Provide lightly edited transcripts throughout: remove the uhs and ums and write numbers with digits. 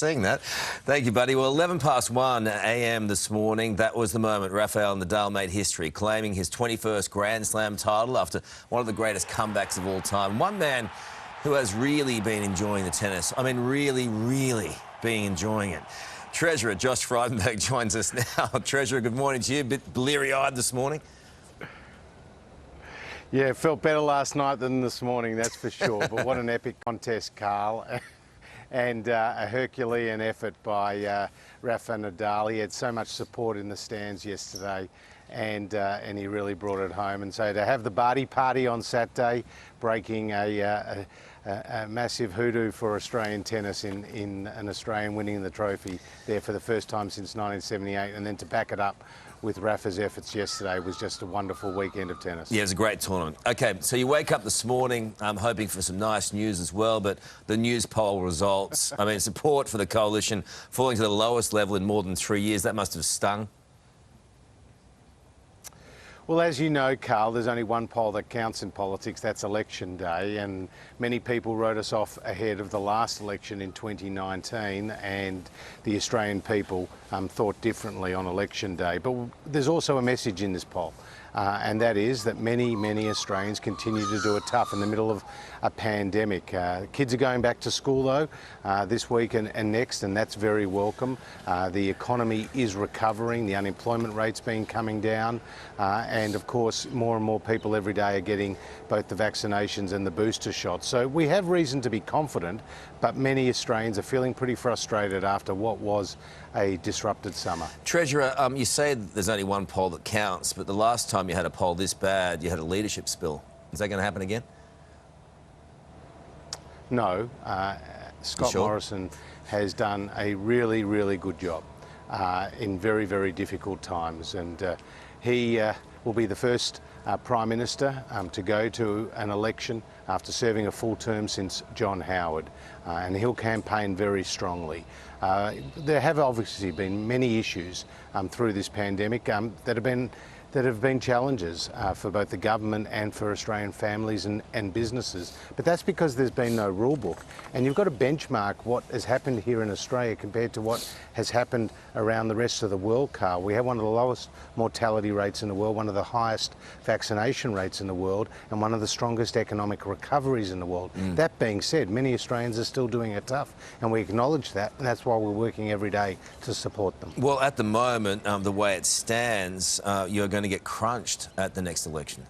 Seeing that. Thank you, buddy. Well, 11 past 1 a.m. this morning, that was the moment Rafael Nadal made history, claiming his 21st Grand Slam title after one of the greatest comebacks of all time. One man who has really been enjoying the tennis. I mean, really been enjoying it. Treasurer Josh Frydenberg joins us now. Treasurer, good morning to you. A bit bleary-eyed this morning. Yeah, it felt better last night than this morning, that's for sure. But what an epic contest, Karl. And a Herculean effort by Rafa Nadal. He had so much support in the stands yesterday, and he really brought it home. And so to have the Barty party on Saturday, breaking a massive hoodoo for Australian tennis in an Australian winning the trophy there for the first time since 1978, and then to back it up with Rafa's efforts yesterday was just a wonderful weekend of tennis. Yeah, it was a great tournament. OK, so you wake up this morning hoping for some nice news as well, but the news poll results, I mean, support for the coalition falling to the lowest level in more than 3 years, that must have stung. Well, as you know, Karl, there's only one poll that counts in politics, that's election day, and many people wrote us off ahead of the last election in 2019, and the Australian people thought differently on election day. But there's also a message in this poll, and that is that many Australians continue to do it tough in the middle of a pandemic. Kids are going back to school, though, this week and next, and that's very welcome. The economy is recovering, the unemployment rate's been coming down, and of course more and more people every day are getting both the vaccinations and the booster shots. So we have reason to be confident, but many Australians are feeling pretty frustrated after what was a disrupted summer. Treasurer, you say that there's only one poll that counts, but the last time you had a poll this bad, you had a leadership spill. Is that going to happen again? No. Scott Morrison has done a really good job in very difficult times, and he will be the first Prime Minister to go to an election after serving a full term since John Howard, and he'll campaign very strongly. There have obviously been many issues through this pandemic that have been challenges for both the government and for Australian families and businesses. But that's because there's been no rule book. And you've got to benchmark what has happened here in Australia compared to what has happened around the rest of the world, Karl. We have one of the lowest mortality rates in the world, one of the highest vaccination rates in the world, and one of the strongest economic recoveries in the world. That being said, many Australians are still doing it tough, and we acknowledge that, and that's why we're working every day to support them. Well, at the moment, the way it stands, you're going to get crunched at the next election.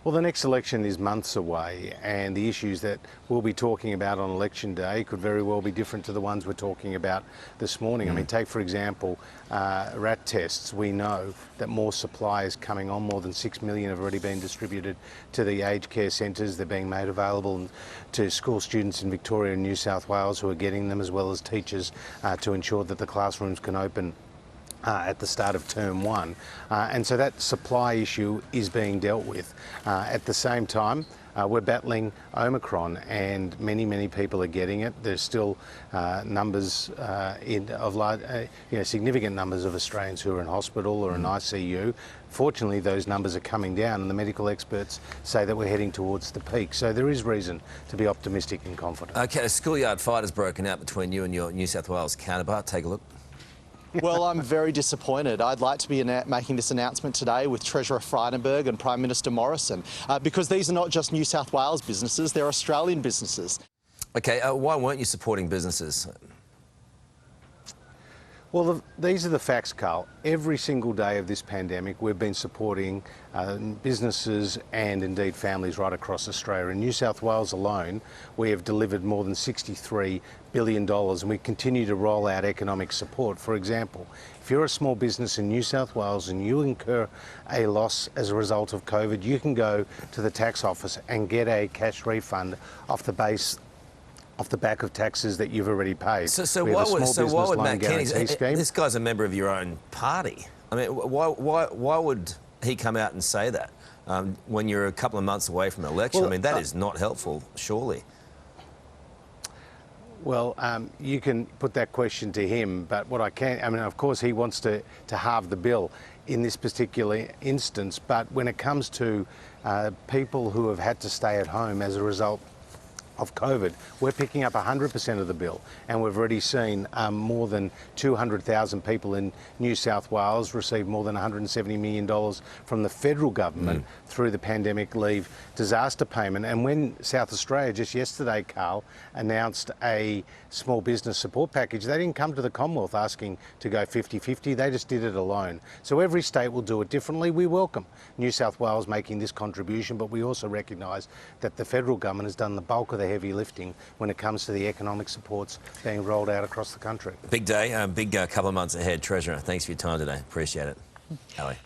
Well, the next election is months away, and the issues that we'll be talking about on election day could very well be different to the ones we're talking about this morning. I mean, take, for example, rat tests. We know that more supply is coming on. More than 6 million have already been distributed to the aged care centres. They're being made available to school students in Victoria and New South Wales who are getting them, as well as teachers, to ensure that the classrooms can open at the start of term one. And so that supply issue is being dealt with. At the same time, we're battling Omicron, and many people are getting it. There's still numbers significant numbers of Australians who are in hospital or in ICU. Fortunately, those numbers are coming down, and the medical experts say that we're heading towards the peak. So there is reason to be optimistic and confident. OK, a schoolyard fight has broken out between you and your New South Wales counterpart. Take a look. Well, I'm very disappointed. I'd like to be making this announcement today with Treasurer Frydenberg and Prime Minister Morrison, because these are not just New South Wales businesses, they're Australian businesses. OK, why weren't you supporting businesses? Well, these are the facts, Karl. Every single day of this pandemic, we've been supporting businesses and indeed families right across Australia. In New South Wales alone, we have delivered more than $63 billion, and we continue to roll out economic support. For example, if you're a small business in New South Wales and you incur a loss as a result of COVID, you can go to the tax office and get a cash refund off the back of taxes that you've already paid. So why would Matt Kenny? This guy's a member of your own party. I mean, why would he come out and say that when you're a couple of months away from an election? Well, I mean, that is not helpful, surely. Well, you can put that question to him, but what I can, I mean, of course, he wants to halve the bill in this particular instance, but when it comes to people who have had to stay at home as a result of COVID, we're picking up 100% of the bill, and we've already seen more than 200,000 people in New South Wales receive more than $170 million from the federal government through the pandemic leave disaster payment. And when South Australia just yesterday, Karl, announced a small business support package, they didn't come to the Commonwealth asking to go 50-50, they just did it alone. So every state will do it differently. We welcome New South Wales making this contribution, but we also recognise that the federal government has done the bulk of the heavy lifting when it comes to the economic supports being rolled out across the country. Big day, big couple of months ahead. Treasurer, thanks for your time today. Appreciate it. Ali.